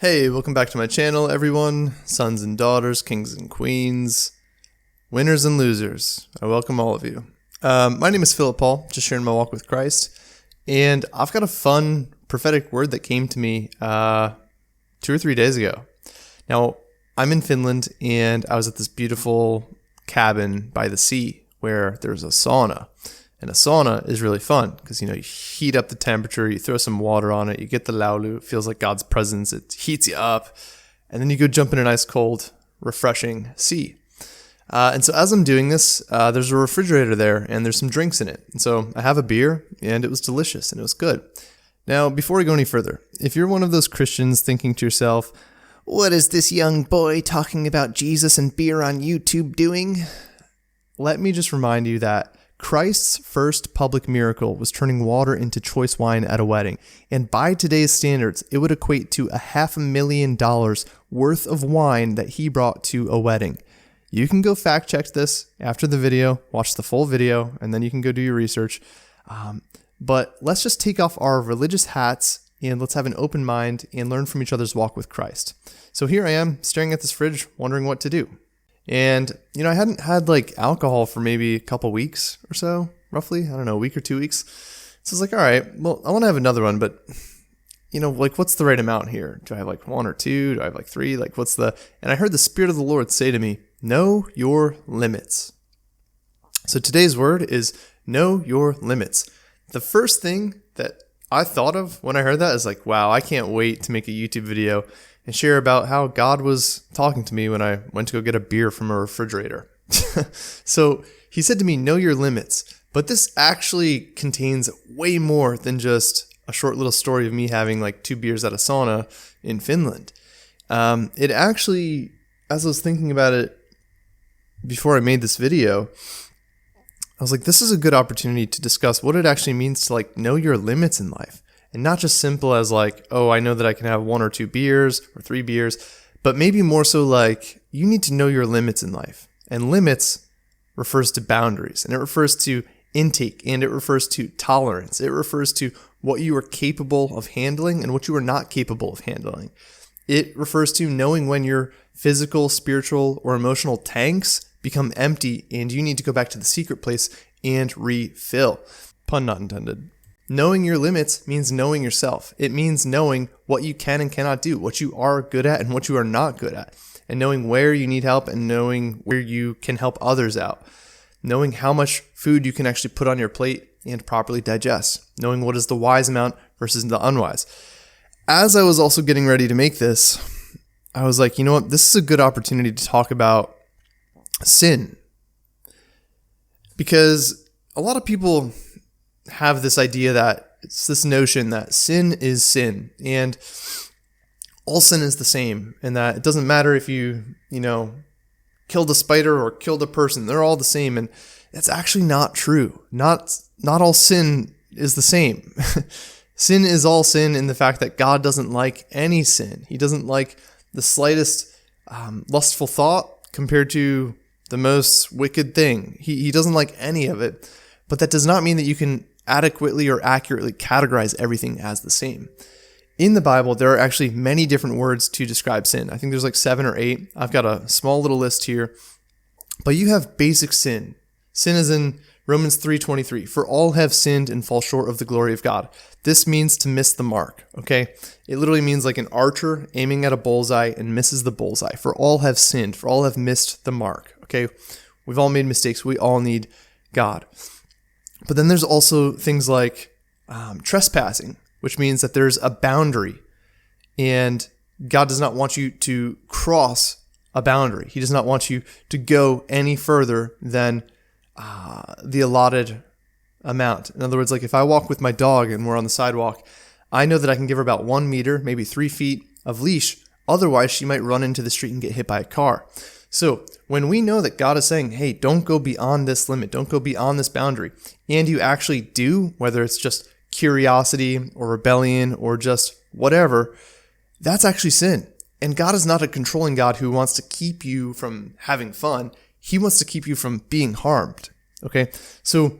Hey, welcome back to my channel, everyone. Sons and daughters, kings and queens, winners and losers. I welcome all of you. My name is Philip Paul, just sharing my walk with Christ. And I've got a fun prophetic word that came to me 2 or 3 days ago. Now, I'm in Finland, and I was at this beautiful cabin by the sea where there's a sauna. And a sauna is really fun because, you heat up the temperature, you throw some water on it, you get the laulu, it feels like God's presence, it heats you up, and then you go jump in an ice cold, refreshing sea. And so as I'm doing this, there's a refrigerator there, and there's some drinks in it. And so I have a beer, and it was delicious, and it was good. Now, before we go any further, if you're one of those Christians thinking to yourself, what is this young boy talking about Jesus and beer on YouTube doing? Let me just remind you that Christ's first public miracle was turning water into choice wine at a wedding, and by today's standards, it would equate to $500,000 worth of wine that he brought to a wedding. You can go fact check this after the video, watch the full video, and then you can go do your research. But let's just take off our religious hats and let's have an open mind and learn from each other's walk with Christ. So here I am staring at this fridge, wondering what to do. And, I hadn't had alcohol for maybe a couple weeks or so, roughly, a week or 2 weeks. So I was like, all right, well, I want to have another one, but, what's the right amount here? Do I have one or two? Do I have three? And I heard the Spirit of the Lord say to me, know your limits. So today's word is know your limits. The first thing that I thought of when I heard that is wow, I can't wait to make a YouTube video and share about how God was talking to me when I went to go get a beer from a refrigerator. So he said to me, know your limits. But this actually contains way more than just a short little story of me having 2 beers at a sauna in Finland. It actually, as I was thinking about it before I made this video, I was like, this is a good opportunity to discuss what it actually means to know your limits in life. And not just simple as oh, I know that I can have 1 or 2 beers or 3 beers, but maybe more so you need to know your limits in life. And limits refers to boundaries, and it refers to intake, and it refers to tolerance. It refers to what you are capable of handling and what you are not capable of handling. It refers to knowing when your physical, spiritual, or emotional tanks become empty and you need to go back to the secret place and refill. Pun not intended. Knowing your limits means knowing yourself. It means knowing what you can and cannot do, what you are good at and what you are not good at, and knowing where you need help and knowing where you can help others out, knowing how much food you can actually put on your plate and properly digest, knowing what is the wise amount versus the unwise. As I was also getting ready to make this, I was like, you know what? This is a good opportunity to talk about sin, because a lot of people have this idea that it's this notion that sin is sin and all sin is the same, and that it doesn't matter if you killed a spider or killed a person, they're all the same. And it's actually not true. Not all sin is the same. Sin is all sin in the fact that God doesn't like any sin. He doesn't like the slightest lustful thought compared to the most wicked thing. He doesn't like any of it, but that does not mean that you can adequately or accurately categorize everything as the same. In the Bible, there are actually many different words to describe sin. I think there's 7 or 8. I've got a small little list here. But you have basic sin. Sin is in Romans 3:23. For all have sinned and fall short of the glory of God. This means to miss the mark, okay? It literally means like an archer aiming at a bullseye and misses the bullseye. For all have sinned. For all have missed the mark, okay? We've all made mistakes. We all need God. But then there's also things like trespassing, which means that there's a boundary, and God does not want you to cross a boundary. He does not want you to go any further than the allotted amount. In other words, if I walk with my dog and we're on the sidewalk, I know that I can give her about 1 meter, maybe 3 feet of leash. Otherwise, she might run into the street and get hit by a car. So when we know that God is saying, hey, don't go beyond this limit, don't go beyond this boundary, and you actually do, whether it's just curiosity or rebellion or just whatever, that's actually sin. And God is not a controlling God who wants to keep you from having fun. He wants to keep you from being harmed. Okay? So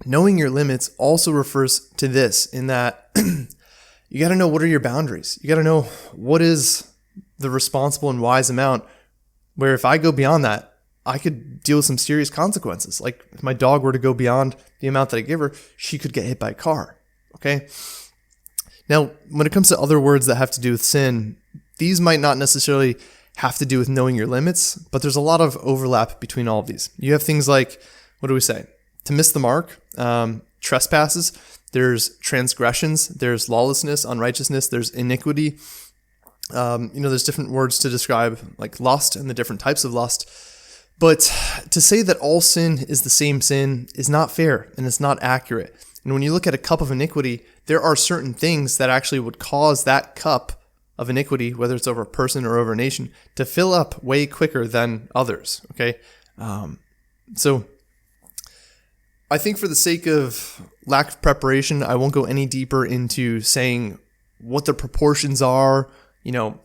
knowing your limits also refers to this, in that you got to know what are your boundaries. You got to know what is the responsible and wise amount, where if I go beyond that, I could deal with some serious consequences. Like if my dog were to go beyond the amount that I give her, she could get hit by a car. Okay. Now, when it comes to other words that have to do with sin, these might not necessarily have to do with knowing your limits, but there's a lot of overlap between all of these. You have things like, what do we say? To miss the mark, trespasses, there's transgressions, there's lawlessness, unrighteousness, there's iniquity. There's different words to describe like lust and the different types of lust. But to say that all sin is the same sin is not fair and it's not accurate. And when you look at a cup of iniquity, there are certain things that actually would cause that cup of iniquity, whether it's over a person or over a nation, to fill up way quicker than others. Okay. So I think for the sake of lack of preparation, I won't go any deeper into saying what the proportions are,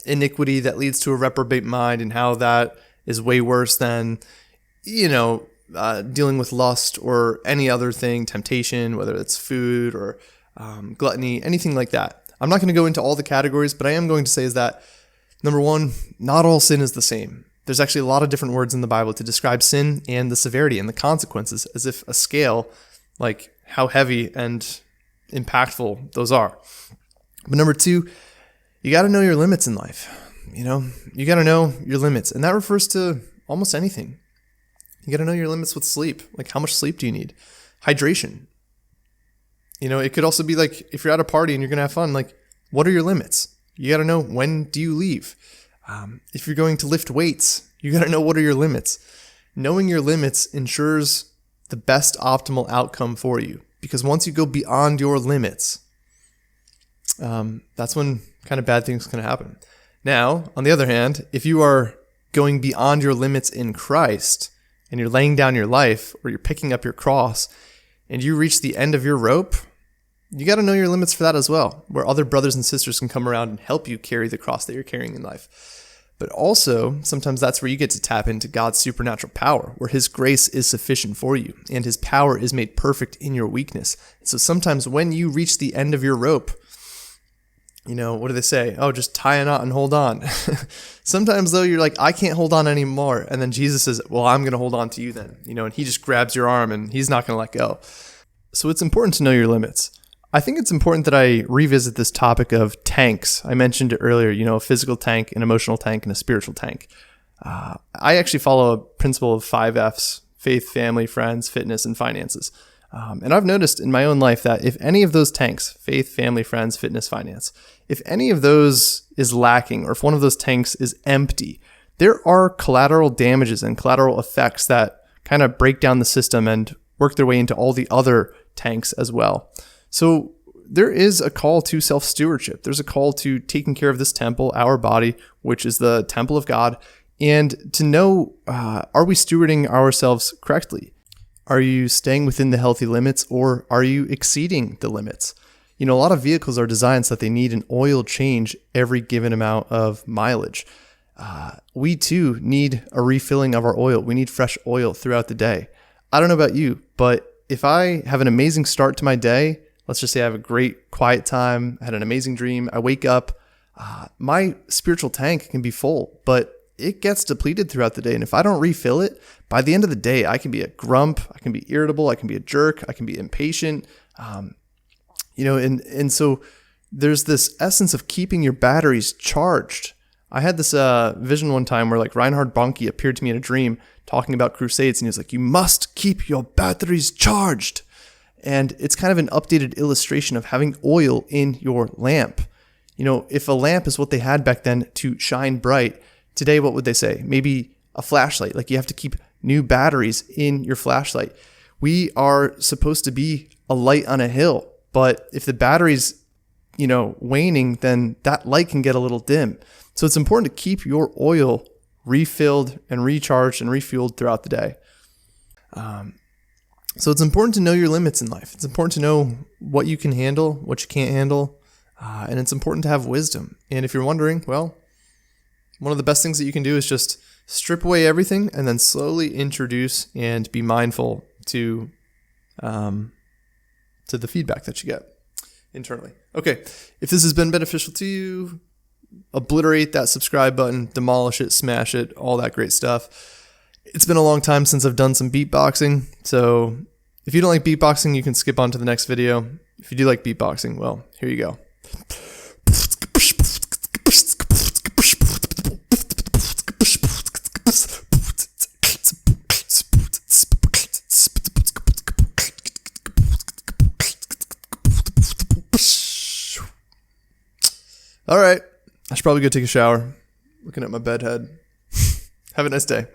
iniquity that leads to a reprobate mind and how that is way worse than, dealing with lust or any other thing, temptation, whether it's food or gluttony, anything like that. I'm not going to go into all the categories, but I am going to say is that, number one, not all sin is the same. There's actually a lot of different words in the Bible to describe sin and the severity and the consequences, as if a scale, like how heavy and impactful those are. But number two, you got to know your limits in life. You got to know your limits, and that refers to almost anything. You got to know your limits with sleep. Like, how much sleep do you need? Hydration. It could also be like, if you're at a party and you're going to have fun, like, what are your limits? You got to know, when do you leave? If you're going to lift weights, you got to know what are your limits. Knowing your limits ensures the best optimal outcome for you, because once you go beyond your limits, that's when kind of bad things can happen. Now, on the other hand, if you are going beyond your limits in Christ and you're laying down your life, or you're picking up your cross and you reach the end of your rope, you got to know your limits for that as well, where other brothers and sisters can come around and help you carry the cross that you're carrying in life. But also, sometimes that's where you get to tap into God's supernatural power, where his grace is sufficient for you and his power is made perfect in your weakness. So sometimes when you reach the end of your rope, what do they say? Oh, just tie a knot and hold on. Sometimes though, you're like, I can't hold on anymore. And then Jesus says, well, I'm going to hold on to you then, and he just grabs your arm and he's not going to let go. So it's important to know your limits. I think it's important that I revisit this topic of tanks. I mentioned it earlier, a physical tank, an emotional tank, and a spiritual tank. I actually follow a principle of 5 F's: faith, family, friends, fitness, and finances. And I've noticed in my own life that if any of those tanks, faith, family, friends, fitness, finance, if any of those is lacking, or if one of those tanks is empty, there are collateral damages and collateral effects that kind of break down the system and work their way into all the other tanks as well. So there is a call to self-stewardship. There's a call to taking care of this temple, our body, which is the temple of God, and to know, are we stewarding ourselves correctly? Are you staying within the healthy limits, or are you exceeding the limits? A lot of vehicles are designed so that they need an oil change every given amount of mileage. We too need a refilling of our oil. We need fresh oil throughout the day. I don't know about you, but if I have an amazing start to my day, let's just say I have a great quiet time, I had an amazing dream, I wake up, my spiritual tank can be full, but it gets depleted throughout the day. And if I don't refill it, by the end of the day, I can be a grump, I can be irritable, I can be a jerk, I can be impatient. And so there's this essence of keeping your batteries charged. I had this vision one time where like Reinhard Bonnke appeared to me in a dream talking about crusades, and he was like, you must keep your batteries charged. And it's kind of an updated illustration of having oil in your lamp. If a lamp is what they had back then to shine bright, today, what would they say? Maybe a flashlight. Like, you have to keep new batteries in your flashlight. We are supposed to be a light on a hill, but if the battery's, waning, then that light can get a little dim. So it's important to keep your oil refilled and recharged and refueled throughout the day. So it's important to know your limits in life. It's important to know what you can handle, what you can't handle, and it's important to have wisdom. And if you're wondering, well, one of the best things that you can do is just strip away everything and then slowly introduce and be mindful to the feedback that you get. internally. Okay, if this has been beneficial to you, obliterate that subscribe button, demolish it, smash it, all that great stuff. It's been a long time since I've done some beatboxing, so if you don't like beatboxing, you can skip on to the next video. If you do like beatboxing, well, here you go. All right, I should probably go take a shower. Looking at my bed head. Have a nice day.